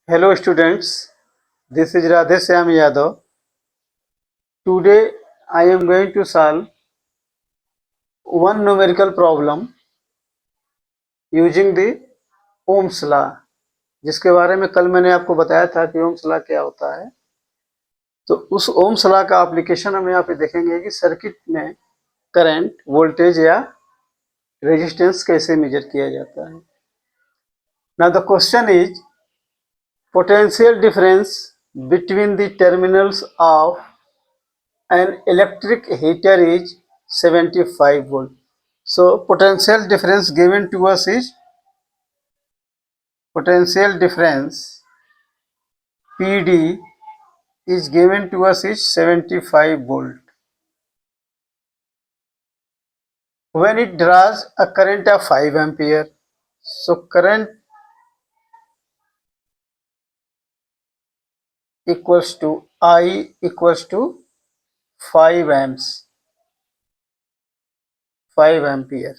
Hello students, this is Radheshyam Yadav. Today I am going to solve one numerical problem using the Ohm's law, जिसके बारे में कल मैंने आपको बताया था कि Ohm's law क्या होता है। तो उस Ohm's law का एप्लीकेशन हम यहाँ पे देखेंगे कि सर्किट में करंट, वोल्टेज या रेजिस्टेंस कैसे मेजर किया जाता है। Now the question is potential difference between the terminals of an electric heater is 75 volt. So potential difference given to us is potential difference PD is given to us is 75 volt. When it draws a current of 5 ampere, so current equals to I equals to 5 amps, 5 ampere.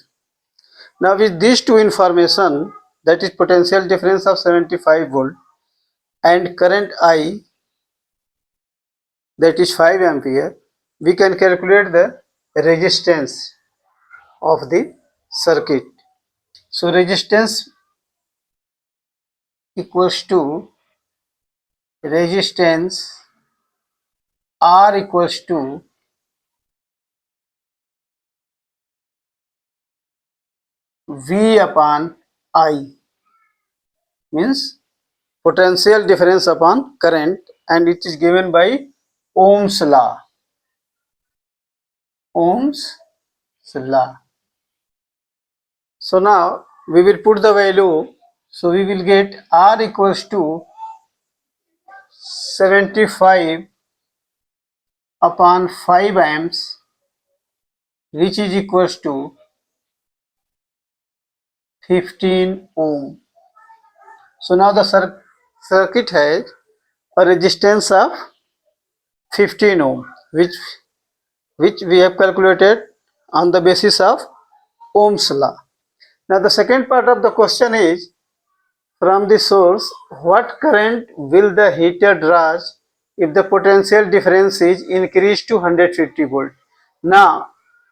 Now with these two information, that is potential difference of 75 volt and current I, that is 5 ampere, we can calculate the resistance of the circuit. So resistance equals to resistance R equals to V upon I, means potential difference upon current, and it is given by Ohm's law. Ohm's law. So now we will put the value. So we will get R equals to 75 upon 5 amps, which is equals to 15 ohm. So now the circuit has a resistance of 15 ohm, which we have calculated on the basis of Ohm's law. Now the second part of the question is, from the source, what current will the heater draw if the potential difference is increased to 150 volt? Now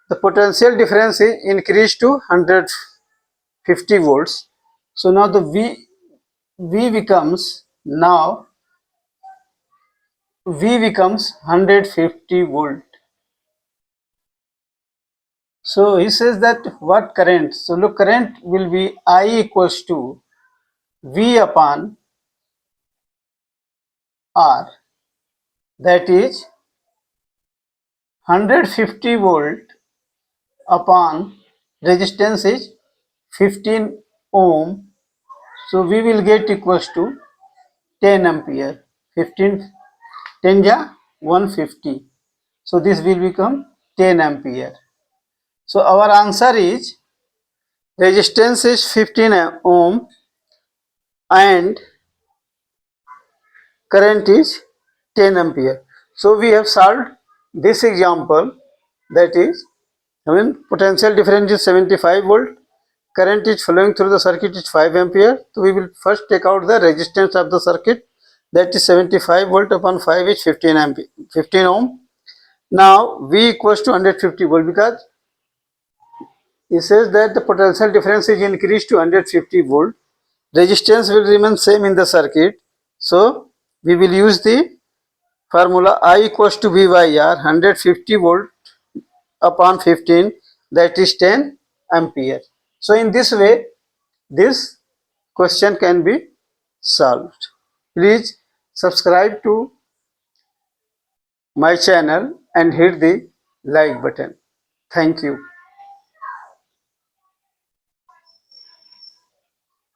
the potential difference is increased to 150 volts. So now the V becomes 150 volt. So he says that what current? So look, current will be I equals to V upon R, that is 150 volt upon resistance is 15 ohm. So we will get equals to 10 ampere. 15 10 ja 150. So this will become 10 ampere. So our answer is resistance is 15 ohm and current is 10 ampere. So we have solved this example, that is, potential difference is 75 volt, current is flowing through the circuit is 5 ampere. So we will first take out the resistance of the circuit, that is 75 volt upon 5 is 15 ampere, 15 ohm. Now V equals to 150 volt, because he says that the potential difference is increased to 150 volt. Resistance will remain same in the circuit. So we will use the formula I equals to V by R, 150 volt upon 15, that is 10 ampere. So in this way this question can be solved. Please subscribe to my channel and hit the like button. Thank you.